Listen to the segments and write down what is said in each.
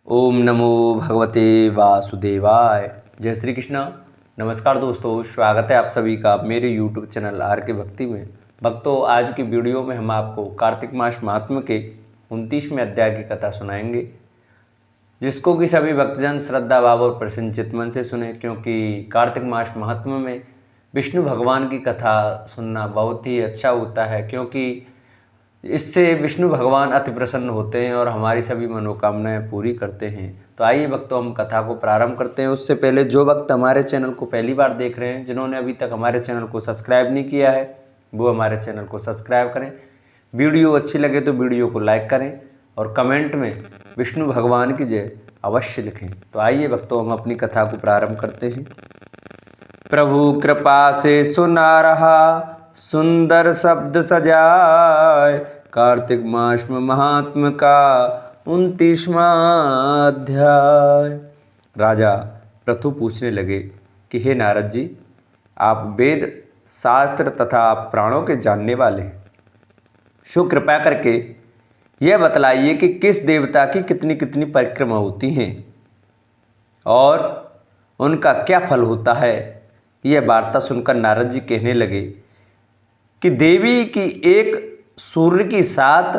ओम नमो भगवते वासुदेवाय। जय श्री कृष्ण। नमस्कार दोस्तों, स्वागत है आप सभी का मेरे यूट्यूब चैनल आर के भक्ति में। भक्तों, आज की वीडियो में हम आपको कार्तिक मास महात्म्य के 29वें अध्याय की कथा सुनाएंगे, जिसको कि सभी भक्तजन श्रद्धा भाव और प्रसन्न चित्त मन से सुने, क्योंकि कार्तिक मास महात्म्य में विष्णु भगवान की कथा सुनना बहुत ही अच्छा होता है, क्योंकि इससे विष्णु भगवान अति प्रसन्न होते हैं और हमारी सभी मनोकामनाएं पूरी करते हैं। तो आइए भक्तों, हम कथा को प्रारंभ करते हैं। उससे पहले जो भक्त हमारे चैनल को पहली बार देख रहे हैं, जिन्होंने अभी तक हमारे चैनल को सब्सक्राइब नहीं किया है, वो हमारे चैनल को सब्सक्राइब करें। वीडियो अच्छी लगे तो वीडियो को लाइक करें और कमेंट में विष्णु भगवान की जय अवश्य लिखें। तो आइए भक्तों, हम अपनी कथा को प्रारंभ करते हैं। प्रभु कृपा से सुना रहा सुंदर शब्द सजाए, कार्तिक मास में महात्म का 29वां अध्याय। राजा प्रथु पूछने लगे कि हे नारद जी, आप वेद शास्त्र तथा प्राणों के जानने वाले हैं, सो कृपा करके यह बतलाइए कि किस देवता की कितनी कितनी परिक्रमा होती हैं और उनका क्या फल होता है। यह वार्ता सुनकर नारद जी कहने लगे कि देवी की एक, सूर्य की 7,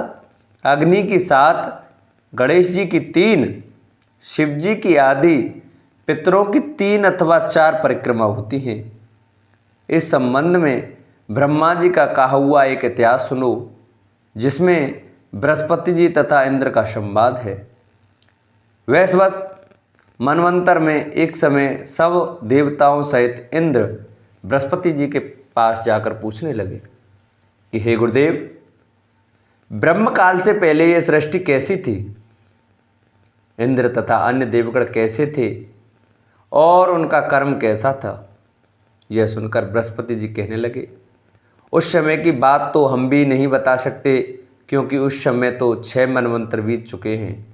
अग्नि की 7, गणेश जी की 3, शिव जी की आदि, पितरों की 3 अथवा 4 परिक्रमा होती हैं। इस संबंध में ब्रह्मा जी का कहा हुआ एक इतिहास सुनो, जिसमें बृहस्पति जी तथा इंद्र का संवाद है। वैश्वत मनवंतर में एक समय सब देवताओं सहित इंद्र बृहस्पति जी के पास जाकर पूछने लगे कि हे गुरुदेव, ब्रह्म काल से पहले यह सृष्टि कैसी थी, इंद्र तथा अन्य देवगण कैसे थे और उनका कर्म कैसा था। यह सुनकर बृहस्पति जी कहने लगे, उस समय की बात तो हम भी नहीं बता सकते, क्योंकि उस समय तो 6 मनवंतर बीत चुके हैं,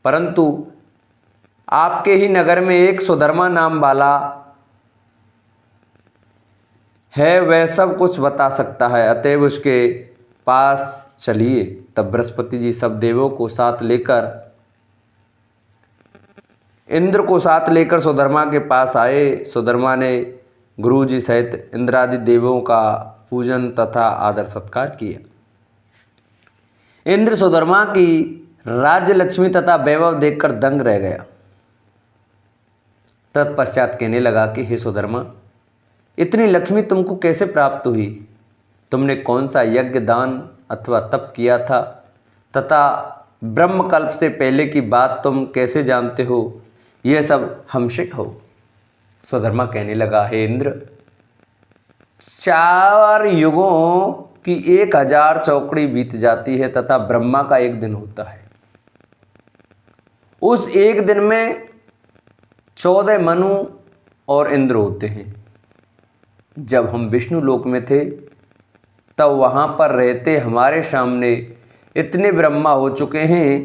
परंतु आपके ही नगर में एक सुधर्मा नाम वाला है, वह सब कुछ बता सकता है, अतएव उसके पास चलिए। तब बृहस्पति जी सब देवों को साथ लेकर, इंद्र को साथ लेकर सुधर्मा के पास आए। सुधर्मा ने गुरु जी सहित इंद्रादि देवों का पूजन तथा आदर सत्कार किया। इंद्र सुधर्मा की राज्य लक्ष्मी तथा वैभव देखकर दंग रह गया। तत्पश्चात कहने लगा कि हे सुधर्मा, इतनी लक्ष्मी तुमको कैसे प्राप्त हुई? तुमने कौन सा यज्ञ, दान अथवा तप किया था तथा ब्रह्मकल्प से पहले की बात तुम कैसे जानते हो? यह सब हमसे कहो। सुधर्मा कहने लगा, हे इंद्र, 4 युगों की 1000 चौकड़ी बीत जाती है तथा ब्रह्मा का एक दिन होता है। उस एक दिन में 14 मनु और इंद्र होते हैं। जब हम विष्णु लोक में थे, तब वहाँ पर रहते हमारे सामने इतने ब्रह्मा हो चुके हैं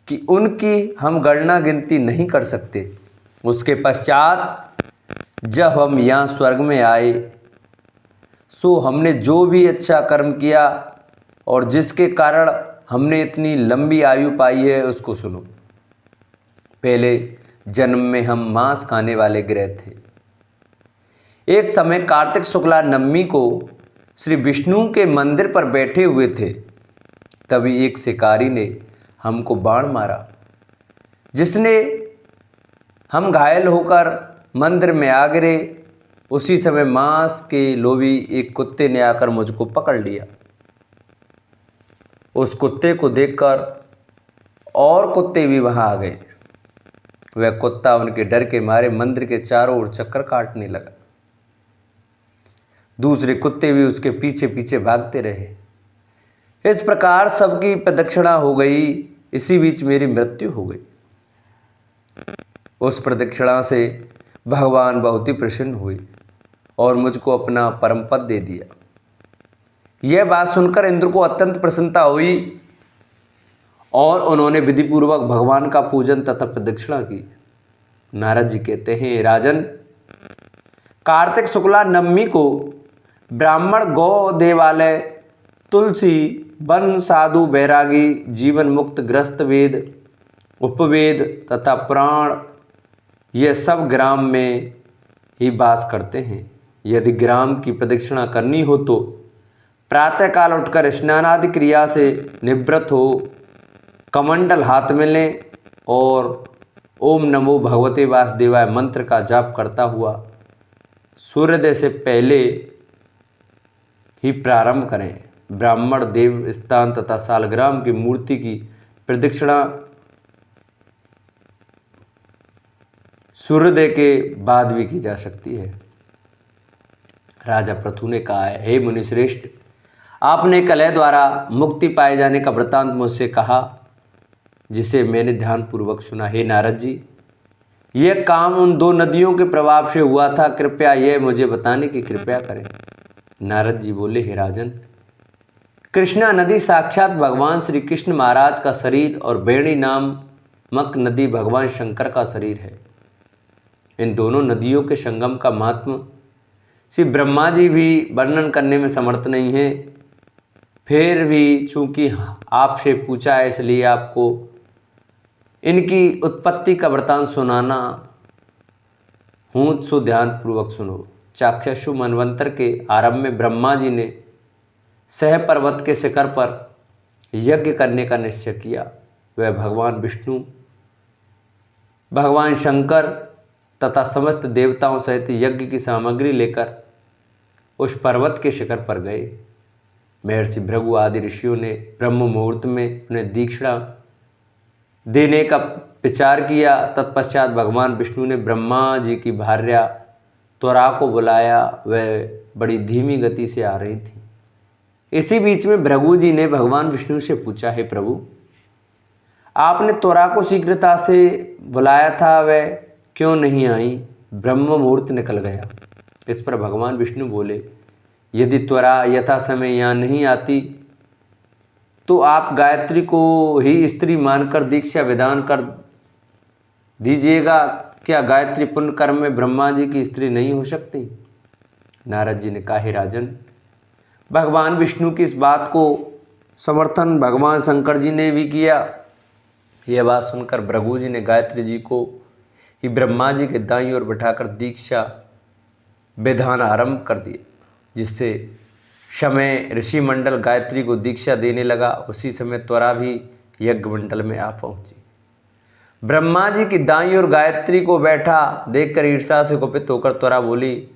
कि उनकी हम गणना गिनती नहीं कर सकते। उसके पश्चात जब हम यहाँ स्वर्ग में आए, सो हमने जो भी अच्छा कर्म किया और जिसके कारण हमने इतनी लंबी आयु पाई है, उसको सुनो। पहले जन्म में हम मांस खाने वाले ग्रह थे। एक समय कार्तिक शुक्ला नवमी को श्री विष्णु के मंदिर पर बैठे हुए थे, तभी एक शिकारी ने हमको बाण मारा, जिसने हम घायल होकर मंदिर में आ गिरे। उसी समय मांस के लोभी एक कुत्ते ने आकर मुझको पकड़ लिया। उस कुत्ते को देखकर और कुत्ते भी वहां आ गए। वह कुत्ता उनके डर के मारे मंदिर के चारों ओर चक्कर काटने लगा। दूसरे कुत्ते भी उसके पीछे पीछे भागते रहे। इस प्रकार सबकी प्रदक्षिणा हो गई। इसी बीच मेरी मृत्यु हो गई। उस प्रदक्षिणा से भगवान बहुत ही प्रसन्न हुए और मुझको अपना परम पद दे दिया। यह बात सुनकर इंद्र को अत्यंत प्रसन्नता हुई और उन्होंने विधिपूर्वक भगवान का पूजन तथा प्रदक्षिणा की। नारद जी कहते हैं, राजन, कार्तिक शुक्ला नवमी को ब्राह्मण, गौ देवालय, तुलसी, वन, साधु, बैरागी, जीवन मुक्त, ग्रस्त, वेद, उपवेद तथा पुराण ये सब ग्राम में ही वास करते हैं। यदि ग्राम की प्रदक्षिणा करनी हो तो प्रातःकाल उठकर स्नानादि क्रिया से निवृत्त हो कमंडल हाथ में लें और ओम नमो भगवते वासुदेवाय मंत्र का जाप करता हुआ सूर्योदय से पहले ही प्रारंभ करें। ब्राह्मण देव स्थान तथा सालग्राम की मूर्ति की प्रदक्षिणा सूर्योदय के बाद भी की जा सकती है। राजा पृथु ने कहा है, हे मुनिश्रेष्ठ, आपने कलह द्वारा मुक्ति पाए जाने का वृत्तांत मुझसे कहा, जिसे मैंने ध्यानपूर्वक सुना। हे नारद जी, यह काम उन दो नदियों के प्रभाव से हुआ था, कृपया यह मुझे बताने की कृपया करें। नारद जी बोले, हे राजन, कृष्णा नदी साक्षात भगवान श्री कृष्ण महाराज का शरीर और वेणी नामक नदी भगवान शंकर का शरीर है। इन दोनों नदियों के संगम का महात्म श्री ब्रह्मा जी भी वर्णन करने में समर्थ नहीं है। फिर भी चूंकि आपसे पूछा है, इसलिए आपको इनकी उत्पत्ति का वृत्तांत सुनाना हूँ, सो ध्यानपूर्वक सुनो। चाक्षुषु मनवंतर के आरंभ में ब्रह्मा जी ने सह पर्वत के शिखर पर यज्ञ करने का निश्चय किया। वह भगवान विष्णु, भगवान शंकर तथा समस्त देवताओं सहित यज्ञ की सामग्री लेकर उस पर्वत के शिखर पर गए। महर्षि भृगु आदि ऋषियों ने ब्रह्म मुहूर्त में उन्हें दीक्षिणा देने का विचार किया। तत्पश्चात भगवान विष्णु ने ब्रह्मा जी की भार्या त्वरा को बुलाया। वह बड़ी धीमी गति से आ रही थी। इसी बीच में भृगु जी ने भगवान विष्णु से पूछा, हे प्रभु, आपने त्वरा को शीघ्रता से बुलाया था, वह क्यों नहीं आई? ब्रह्म मुहूर्त निकल गया। इस पर भगवान विष्णु बोले, यदि त्वरा यथा समय यहाँ नहीं आती तो आप गायत्री को ही स्त्री मानकर दीक्षा विधान कर दीजिएगा। क्या गायत्री पुण्य कर्म में ब्रह्मा जी की स्त्री नहीं हो सकती? नारद जी ने कहा, हे राजन, भगवान विष्णु की इस बात को समर्थन भगवान शंकर जी ने भी किया। यह बात सुनकर भृगु जी ने गायत्री जी को ही ब्रह्मा जी के दाईं ओर बिठाकर दीक्षा विधान आरंभ कर दिया, जिससे समय ऋषि मंडल गायत्री को दीक्षा देने लगा। उसी समय त्वरा भी यज्ञ मंडल में आ पहुंची। ब्रह्मा जी की दाईं ओर गायत्री को बैठा देखकर ईर्ष्या से कुपित होकर त्वरा बोली,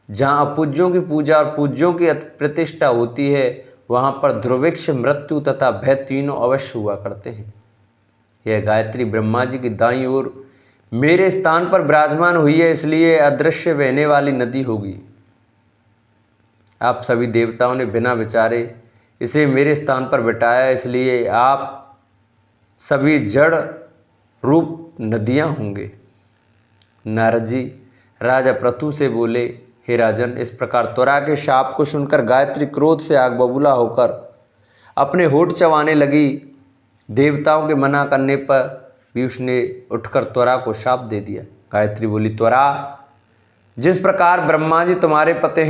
जहाँ अपूज्यों की पूजा और पूज्यों की प्रतिष्ठा होती है, वहाँ पर ध्रुवृक्ष, मृत्यु तथा भय तीनों अवश्य हुआ करते हैं। यह गायत्री ब्रह्मा जी की दाईं ओर मेरे स्थान पर विराजमान हुई है, इसलिए अदृश्य बहने वाली नदी होगी। आप सभी देवताओं ने बिना विचारे इसे मेरे स्थान पर बिठाया, इसलिए आप सभी जड़ रूप नदियां होंगे। नारद जी राजा पृथु से बोले, हे राजन, इस प्रकार त्वरा के शाप को सुनकर गायत्री क्रोध से आग बबूला होकर अपने होठ चबाने लगी। देवताओं के मना करने पर भी उसने उठकर त्वरा को शाप दे दिया। गायत्री बोली, त्वरा, जिस प्रकार ब्रह्मा जी तुम्हारे पति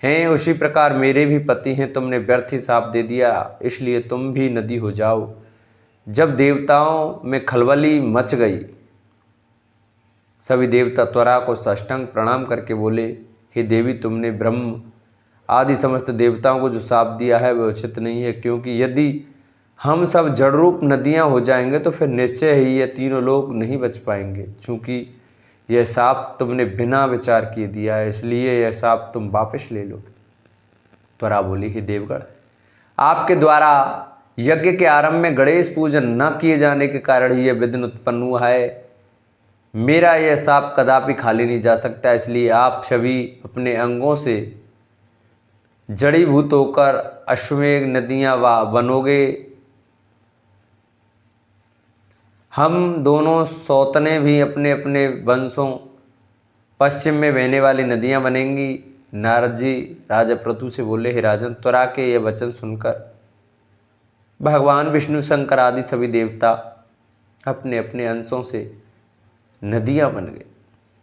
हैं उसी प्रकार मेरे भी पति हैं। तुमने व्यर्थ ही शाप दे दिया, इसलिए तुम भी नदी हो जाओ। जब देवताओं में खलबली मच गई, सभी देवता त्वरा को साष्टांग प्रणाम करके बोले, हे देवी, तुमने ब्रह्म आदि समस्त देवताओं को जो शाप दिया है वह उचित नहीं है, क्योंकि यदि हम सब जड़ रूप नदियाँ हो जाएंगे तो फिर निश्चय ही ये तीनों लोग नहीं बच पाएंगे। चूँकि यह शाप तुमने बिना विचार किए दिया है, इसलिए यह शाप तुम वापस ले लो। त्वरा बोली, हे देवगण, आपके द्वारा यज्ञ के आरंभ में गणेश पूजन न किए जाने के कारण ही यह विघ्न उत्पन्न हुआ है। मेरा यह शाप कदापि खाली नहीं जा सकता, इसलिए आप सभी अपने अंगों से जड़ीभूत होकर अश्वमेघ नदियाँ बनोगे। हम दोनों सौतने भी अपने अपने वंशों पश्चिम में बहने वाली नदियाँ बनेंगी। नारद जी राजा पृथु से बोले, हे राजन, त्वरा के ये वचन सुनकर भगवान विष्णु, शंकर आदि सभी देवता अपने अपने अंशों से नदियाँ बन गए।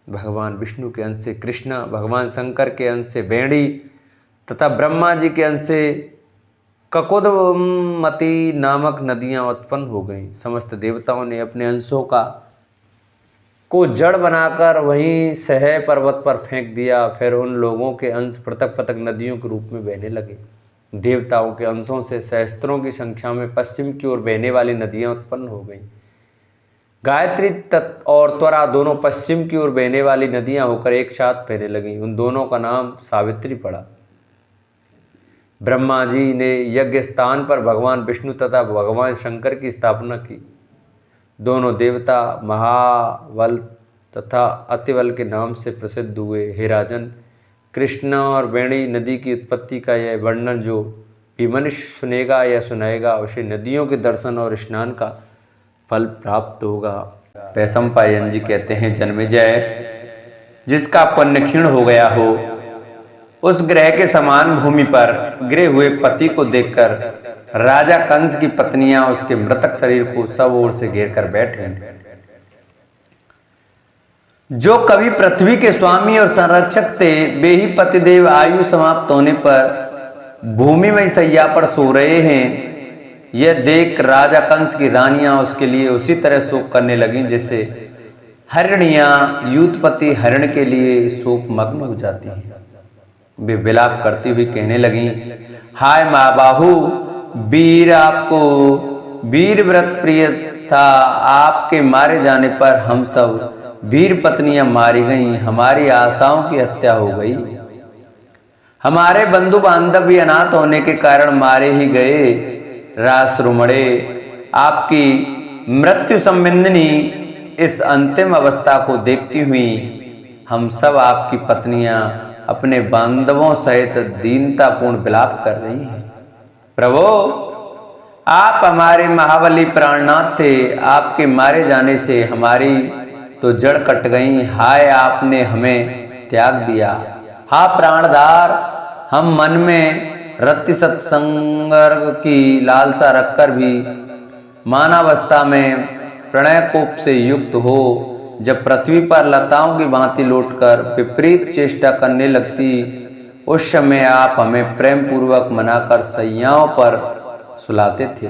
भगवान विष्णु के अंश से कृष्णा, भगवान शंकर के अंश से वेणी तथा ब्रह्मा जी के अंश से ककुदमती नामक नदियां उत्पन्न हो गईं। समस्त देवताओं ने अपने अंशों को जड़ बनाकर वहीं सह पर्वत पर फेंक दिया। फिर उन लोगों के अंश पृथक पृथक नदियों के रूप में बहने लगे। देवताओं के अंशों से सहस्त्रों की संख्या में पश्चिम की ओर बहने वाली नदियां उत्पन्न हो गईं। गायत्री और त्वरा दोनों पश्चिम की ओर बहने वाली नदियां होकर एक साथ बहने लगीं। उन दोनों का नाम सावित्री पड़ा। ब्रह्मा जी ने यज्ञ स्थान पर भगवान विष्णु तथा भगवान शंकर की स्थापना की। दोनों देवता महाबल तथा अतिबल के नाम से प्रसिद्ध हुए। हे राजन, कृष्णा और वेणी नदी की उत्पत्ति का यह वर्णन जो भी मनुष्य सुनेगा या सुनाएगा, उसे नदियों के दर्शन और स्नान का फल प्राप्त होगा। वैशंपायन जी कहते हैं, जन्मेजय, जिसका पुण्य क्षीण हो गया हो, उस ग्रह के समान भूमि पर गिरे हुए पति को देखकर राजा कंस की पत्नियां उसके मृतक शरीर को सब ओर से घेर कर बैठे। जो कभी पृथ्वी के स्वामी और संरक्षक थे, वे ही पतिदेव आयु समाप्त होने पर भूमि में शैया पर सो रहे हैं। यह देख राजा कंस की रानियां उसके लिए उसी तरह शोक करने लगीं जैसे हरिणियां यूथपति हरिण के लिए शोक मग्न हो जाती हैं। वे विलाप करती हुई कहने लगीं, हाय महाबाहु, वीर आपको वीर व्रत प्रिय था। आपके मारे जाने पर हम सब वीर पत्नियां मारी गईं, हमारी आशाओं की हत्या हो गई। हमारे बंधु बांधव भी अनाथ होने के कारण मारे ही गए। रासरुमणे, आपकी मृत्यु संबंधिनी इस अंतिम अवस्था को देखती हुई हम सब आपकी पत्नियां अपने बांधवों सहित दीनतापूर्ण विलाप कर रही हैं। प्रभु, आप हमारे महाबली प्राणनाथ थे। आपके मारे जाने से हमारी तो जड़ कट गई। हाय, आपने हमें त्याग दिया। हा प्राणधार, हम मन में रति सत्संग की लालसा रखकर भी मानवावस्था में प्रणय कोप से युक्त हो, जब पृथ्वी पर लताओं की भांति लौटकर विपरीत चेष्टा करने लगती, उस समय आप हमें प्रेम पूर्वक मनाकर सैयाओं पर सुलाते थे।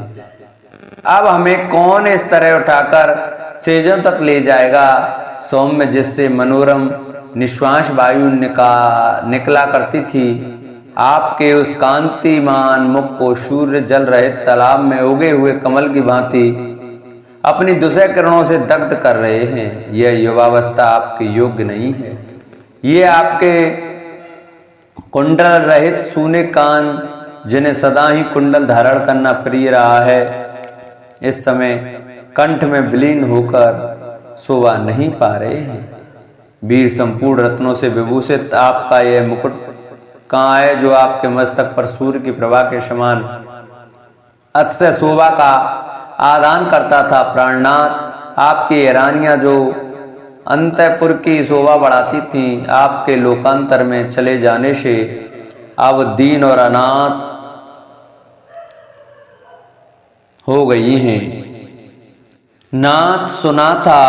अब हमें कौन इस तरह उठाकर सेजों तक ले जाएगा, सौम्य जिससे मनोरम निश्वास वायु निकला करती थी। आपके उस कांतिमान मुख को सूर्य जल रहित तालाब में उगे हुए कमल की भांति अपनी दूसरे किरणों से दग्ध कर रहे हैं। यह युवावस्था आपके योग्य नहीं है। ये आपके कुंडल रहित सूने कान, जिन्हें सदा ही कुंडल धारण करना प्रिय रहा है, इस समय कंठ में विलीन होकर शोभा नहीं पा रहे हैं। वीर संपूर्ण रत्नों से विभूषित आपका यह मुकुट कहाँ है, जो आपके मस्तक पर सूर्य की प्रभा के समान अतिशय शोभा का आदान करता था। प्राणनाथ, आपकी रानियां जो अंतःपुर की शोभा बढ़ाती थीं, आपके लोकांतर में चले जाने से अब दीन और अनाथ हो गई हैं। नाथ, सुना था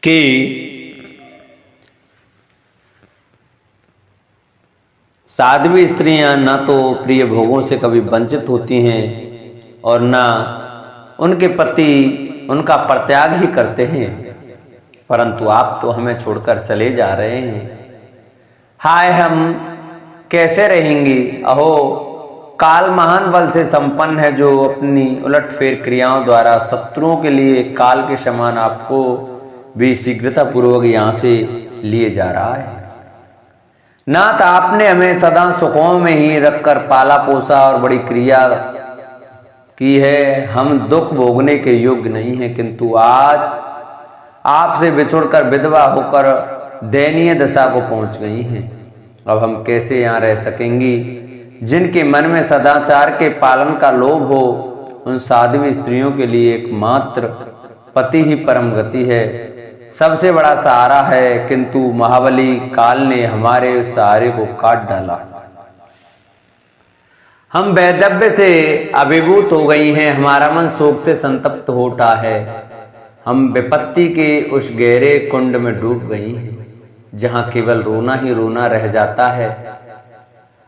कि साध्वी स्त्रियां न तो प्रिय भोगों से कभी वंचित होती हैं और न उनके पति उनका परित्याग ही करते हैं, परंतु आप तो हमें छोड़कर चले जा रहे हैं। हाय, हम कैसे रहेंगे? अहो, काल महान बल से संपन्न है, जो अपनी उलटफेर क्रियाओं द्वारा शत्रुओं के लिए काल के समान आपको भी शीघ्रता पूर्वक यहाँ से लिए जा रहा है। नाथ, आपने हमें सदा सुखों में ही रखकर पाला पोसा और बड़ी क्रिया की है। हम दुख भोगने के योग्य नहीं हैं, किंतु आज आपसे बिछुड़कर विधवा होकर दयनीय दशा को पहुंच गई हैं। अब हम कैसे यहाँ रह सकेंगी? जिनके मन में सदाचार के पालन का लोभ हो, उन साध्वी स्त्रियों के लिए एकमात्र पति ही परम गति है, सबसे बड़ा सहारा है। किंतु महाबली काल ने हमारे उस सहारे को काट डाला। हम वैधव्य से अभिभूत हो गई हैं, हमारा मन शोक से संतप्त हो उठा है। हम विपत्ति के उस गहरे कुंड में डूब गई हैं, जहां केवल रोना ही रोना रह जाता है।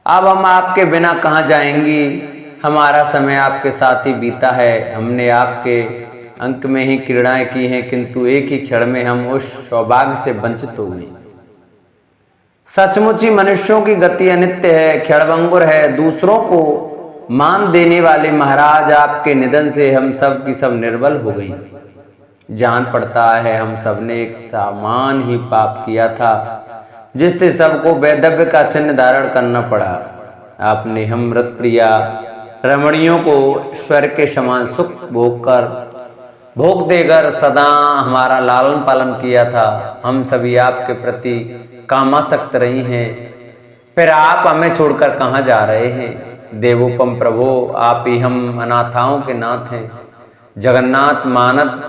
अब हम आपके बिना कहाँ जाएंगी, हमारा समय आपके साथ ही बीता है। हमने आपके अंक में ही क्रीड़ाएं की हैं, किंतु एक ही क्षण में हम उस सौभाग्य से वंचित हो गए। सचमुच ही मनुष्यों की गति अनित्य है, क्षणभंगुर है। दूसरों को मान देने वाले महाराज, आपके निधन से हम सब की सब निर्बल हो गई। जान पड़ता है हम सब ने एक समान ही पाप किया था, जिससे सबको वैधव्य का चिन्ह धारण करना पड़ा। आपने हम मृत प्रिया रमणियों को स्वर्ग के समान सुख भोग देकर सदा हमारा लालन पालन किया था। हम सभी आपके प्रति कामासक्त रही हैं, फिर आप हमें छोड़कर कहाँ जा रहे हैं। देवोपम प्रभो, आप ही हम अनाथाओं के नाथ हैं। जगन्नाथ मानद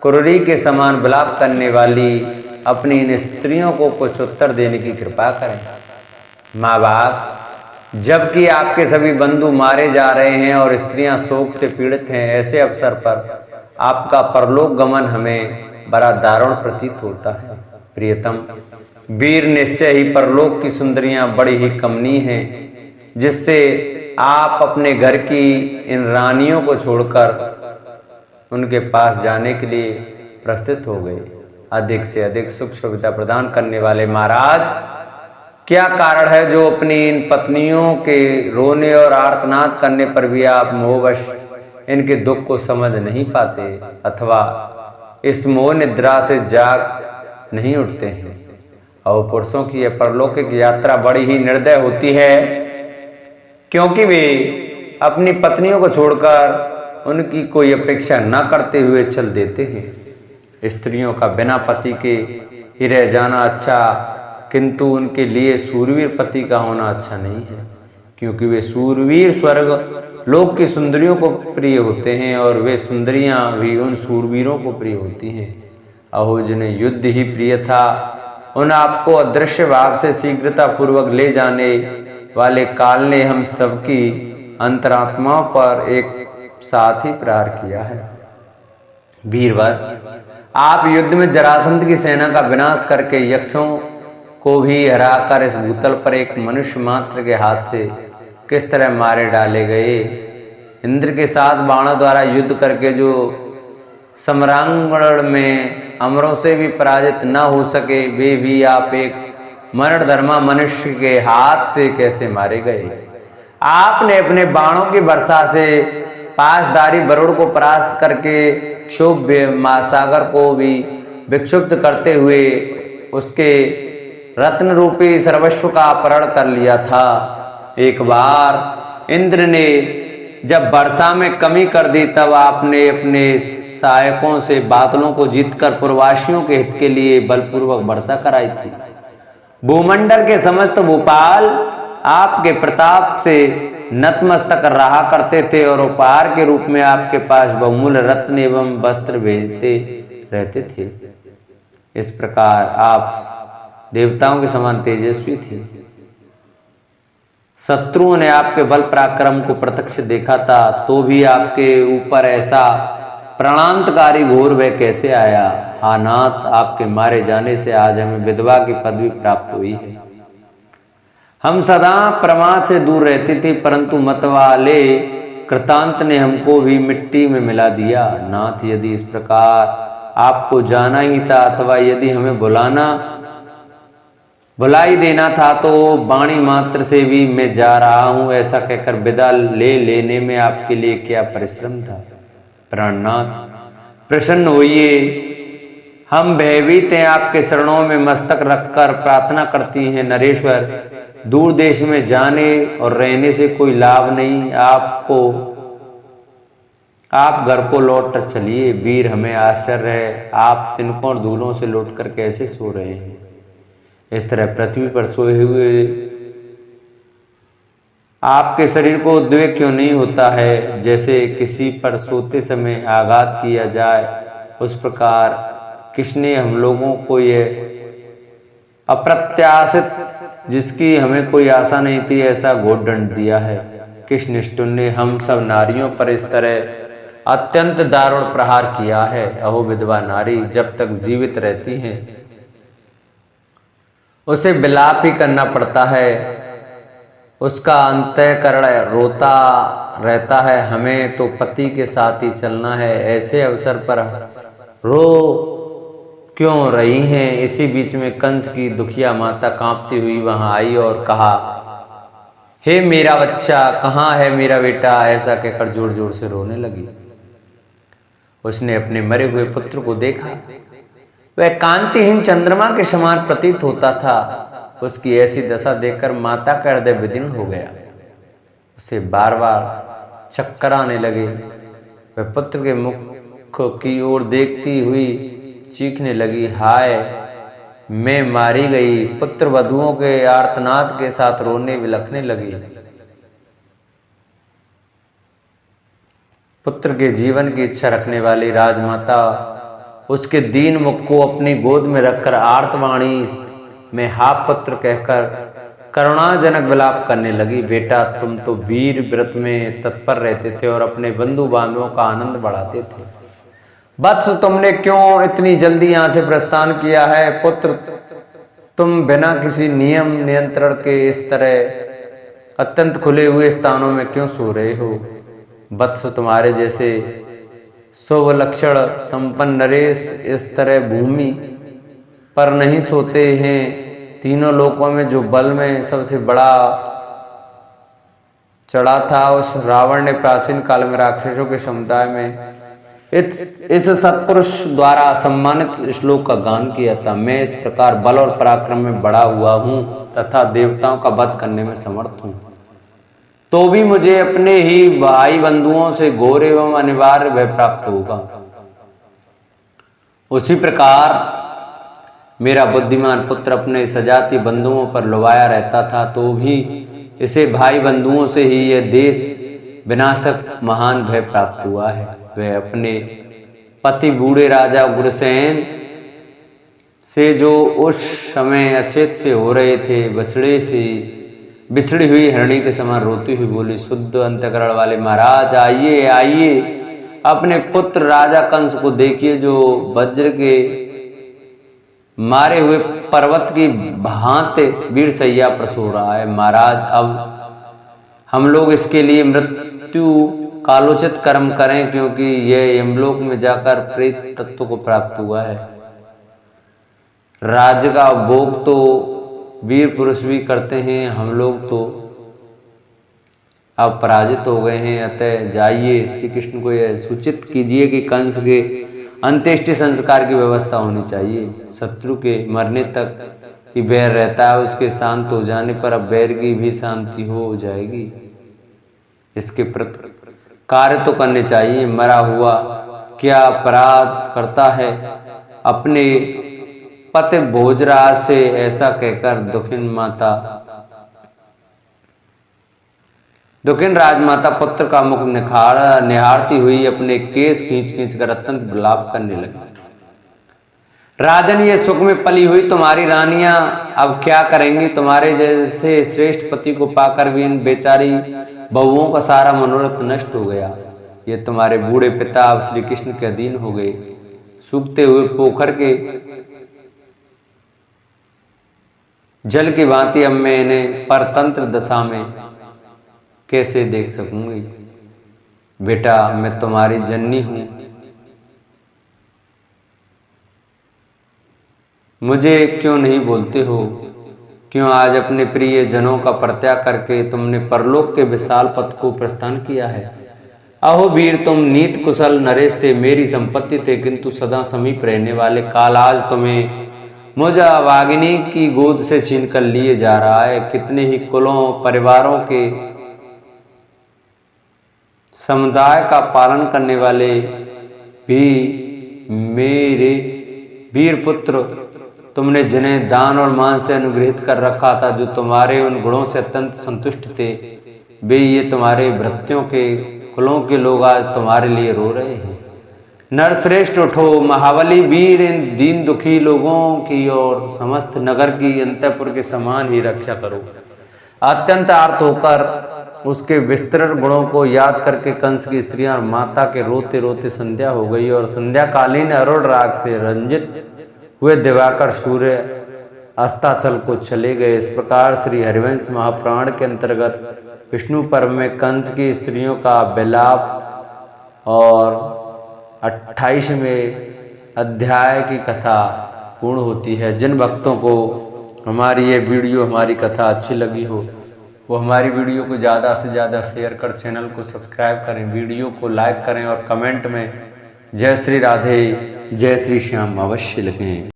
कुररी के समान विलाप करने वाली अपनी इन स्त्रियों को कुछ उत्तर देने की कृपा करें। माँ बाप, जबकि आपके सभी बंधु मारे जा रहे हैं और स्त्रियां शोक से पीड़ित हैं, ऐसे अवसर पर आपका परलोक गमन हमें बड़ा दारुण प्रतीत होता है। प्रियतम वीर, निश्चय ही परलोक की सुंदरियां बड़ी ही कमनीय हैं, जिससे आप अपने घर की इन रानियों को छोड़कर उनके पास जाने के लिए प्रस्তুत हो गए। अधिक से अधिक सुख सुविधा प्रदान करने वाले महाराज, क्या कारण है जो अपनी इन पत्नियों के रोने और आर्तनाद करने पर भी आप मोहवश इनके दुख को समझ नहीं पाते, अथवा इस मोह निद्रा से जाग नहीं उठते हैं। और पुरुषों की यह परलौकिक यात्रा बड़ी ही निर्दय होती है, क्योंकि वे अपनी पत्नियों को छोड़कर उनकी कोई अपेक्षा न करते हुए चल देते हैं। स्त्रियों का बिना पति के ही रह जाना अच्छा, किंतु उनके लिए सूरवीर पति का होना अच्छा नहीं है, क्योंकि वे सूरवीर स्वर्ग लोक की सुंदरियों को प्रिय होते हैं और वे सुंदरियां भी उन सूरवीरों को प्रिय होती हैं। अहो, जिन्हें युद्ध ही प्रिय था, उन आपको अदृश्य भाव से शीघ्रता पूर्वक ले जाने वाले काल ने हम सबकी अंतरात्माओं पर एक साथ ही प्रहार किया है। वीरवर, आप युद्ध में जरासंध की सेना का विनाश करके यक्षों को भी हराकर इस भूतल पर एक मनुष्य मात्र के हाथ से किस तरह मारे डाले गए। इंद्र के साथ बाणों द्वारा युद्ध करके जो सम्रांगण में अमरों से भी पराजित न हो सके, वे भी आप एक मरण धर्मा मनुष्य के हाथ से कैसे मारे गए। आपने अपने बाणों की वर्षा से पासधारी वरुण को परास्त करके क्षोभ्य महासागर को भी विक्षुब्ध करते हुए उसके रत्न रूपी सर्वस्व का अपहरण कर लिया था। एक बार इंद्र ने जब वर्षा में कमी कर दी, तब आपने अपने सहायकों से बादलों को जीतकर पूर्ववासियों के हित के लिए बलपूर्वक वर्षा कराई थी। भूमंडल के समस्त भूपाल आपके प्रताप से नतमस्तक रहा करते थे और उपहार के रूप में आपके पास बहुमूल्य रत्न एवं वस्त्र भेजते रहते थे। इस प्रकार आप देवताओं के समान तेजस्वी थे। शत्रुओं ने आपके बल पराक्रम को प्रत्यक्ष देखा था, तो भी आपके ऊपर ऐसा प्राणांतकारी घोर भय कैसे आया। हा नाथ, आपके मारे जाने से आज हमें विधवा की पदवी प्राप्त हुई है। हम सदा प्रमाद से दूर रहते थे, परंतु मतवाले कृतांत ने हमको भी मिट्टी में मिला दिया। नाथ, यदि इस प्रकार आपको जाना ही था, अथवा यदि हमें भुलाई देना था, तो वाणी मात्र से भी मैं जा रहा हूं ऐसा कहकर विदा ले लेने में आपके लिए क्या परिश्रम था। प्राणनाथ, प्रसन्न होइए, हम भयभीत हैं। आपके चरणों में मस्तक रखकर प्रार्थना करती हैं। नरेश्वर, दूर देश में जाने और रहने से कोई लाभ नहीं। आप घर को लौट कर चलिए। वीर, हमें आश्चर्य है, आप तिनकों और धूलों से लौटकर कैसे सो रहे हैं। इस तरह पृथ्वी पर सोए हुए आपके शरीर को उद्वेग क्यों नहीं होता है। जैसे किसी पर सोते समय आघात किया जाए, उस प्रकार किसने हम लोगों को यह अप्रत्याशित, जिसकी हमें कोई आशा नहीं थी, ऐसा घोर दंड दिया है। किस निष्ठुर ने हम सब नारियों पर इस तरह अत्यंत दारुण प्रहार किया है। अहो विधवा नारी, जब तक जीवित रहती हैं उसे विलाप ही करना पड़ता है। उसका अंतःकरण रोता रहता है, हमें तो पति के साथ ही चलना है। ऐसे अवसर पर रो क्यों रही हैं? इसी बीच में कंस की दुखिया माता कांपती हुई वहां आई और कहा, हे मेरा बच्चा, कहाँ है मेरा बेटा? ऐसा कहकर जोर जोर से रोने लगी। उसने अपने मरे हुए पुत्र को देखा। वह कांतिहीन चंद्रमा के समान प्रतीत होता था। उसकी ऐसी दशा देखकर माता का हृदय विदीर्ण हो गया। उसे बार बार चक्कर आने लगे। वह पुत्र के मुख की ओर देखती हुई चीखने लगी, हाय मैं मारी गई। पुत्र वधुओं के आर्तनाद के साथ रोने बिलखने लगी। पुत्र के जीवन की इच्छा रखने वाली राजमाता उसके दीन मुख को अपनी गोद में रखकर आर्तवाणी में हा पुत्र कहकर करुणाजनक विलाप करने लगी। बेटा, तुम तो वीर व्रत में तत्पर रहते थे और अपने बंधु बांधवों का आनंद बढ़ाते थे। वत्स, तुमने क्यों इतनी जल्दी यहाँ से प्रस्थान किया है? पुत्र, तुम बिना किसी नियम नियंत्रण के इस तरह अत्यंत खुले हुए स्थानों में क्यों सो रहे हो? वत्स, तुम्हारे जैसे शुभ लक्षण संपन्न नरेश इस तरह भूमि पर नहीं सोते हैं। तीनों लोकों में जो बल में सबसे बड़ा चढ़ा था, उस रावण ने प्राचीन काल में राक्षसों के समुदाय में इस सत्पुरुष द्वारा सम्मानित श्लोक का गान किया था। मैं इस प्रकार बल और पराक्रम में बड़ा हुआ हूँ तथा देवताओं का वध करने में समर्थ हूँ, तो भी मुझे अपने ही भाई बंधुओं से घोर एवं अनिवार्य भय प्राप्त होगा। उसी प्रकार मेरा बुद्धिमान पुत्र अपने सजाती बंधुओं पर लुभाया रहता था, तो भी इसे भाई बंधुओं से ही यह देश विनाशक महान भय प्राप्त हुआ है। वह अपने पति बूढ़े राजा उग्रसेन से जो उस समय अचेत से हो रहे थे, बछड़े से बिछड़ी हुई हरणी के समान रोती हुई बोली, शुद्ध अंतकरण वाले महाराज, आइए आइए, अपने पुत्र राजा कंस को देखिए, जो वज्र के मारे हुए पर्वत की भांति वीर सैया पर सो रहा है। महाराज, अब हम लोग इसके लिए मृत्यु कालोचित कर्म करें, क्योंकि यह यमलोक में जाकर प्रेत तत्व को प्राप्त हुआ है। राज्य का भोग तो वीर पुरुष भी करते हैं, हम लोग तो अब पराजित हो गए हैं। अतः जाइए, श्री कृष्ण को यह सूचित कीजिए कि कंस के अंत्येष्टि संस्कार की व्यवस्था होनी चाहिए। शत्रु के मरने तक ही बैर रहता है, उसके शांत हो जाने पर अब बैर की भी शांति हो जाएगी। इसके प्रति कार्य तो करने चाहिए। मरा हुआ क्या अपराध करता है? अपने पति भोजराज से ऐसा कहकर दुखिन राजमाता पुत्र का मुख निहारती हुई अपने केस खींच खींच कर अत्यंत विलाप करने लगी। राजन, ये सुख में पली हुई तुम्हारी रानियां अब क्या करेंगी? तुम्हारे जैसे श्रेष्ठ पति को पाकर भी इन बेचारी बहुओं का सारा मनोरथ नष्ट हो गया। ये तुम्हारे बूढ़े पिता अब श्री कृष्ण के अधीन हो गए। सूखते हुए पोखर के जल की भांति अब मैं इन्हें परतंत्र दशा में कैसे देख सकूंगी? बेटा, मैं तुम्हारी जननी हूं, मुझे क्यों नहीं बोलते हो? क्यों आज अपने प्रिय जनों का परित्याग करके तुमने परलोक के विशाल पथ को प्रस्थान किया है? अहो वीर, तुम नीत कुशल नरेश थे, मेरी संपत्ति थे, किंतु सदा समीप रहने वाले काल आज तुम्हें मुझ वागिनी की गोद से छीन कर लिए जा रहा है। कितने ही कुलों परिवारों के समुदाय का पालन करने वाले भी मेरे वीर पुत्र तुमने जिन्हें दान और मान से अनुग्रहित कर रखा था, जो तुम्हारे उन गुणों से अत्यंत संतुष्ट थे, वे ये तुम्हारे भृत्यों के कुलों के लोग आज तुम्हारे लिए रो रहे हैं। नरश्रेष्ठ उठो, महाबली वीर, इन दीन दुखी लोगों की और समस्त नगर की अंतःपुर के समान ही रक्षा करो। अत्यंत आर्त होकर उसके विस्तृत गुणों को याद करके कंस की स्त्रियां और माता के रोते रोते संध्या हो गई, और संध्याकालीन अरुण राग से रंजित हुए दिवाकर सूर्य अस्ताचल को चले गए। इस प्रकार श्री हरिवंश महापुराण के अंतर्गत विष्णु पर्व में कंस की स्त्रियों का विलाप और 28वें अध्याय की कथा पूर्ण होती है। जिन भक्तों को हमारी ये वीडियो, हमारी कथा अच्छी लगी हो, वो हमारी वीडियो को ज़्यादा से ज़्यादा शेयर कर चैनल को सब्सक्राइब करें, वीडियो को लाइक करें और कमेंट में जय श्री राधे, जय श्री श्याम अवश्य लिखें।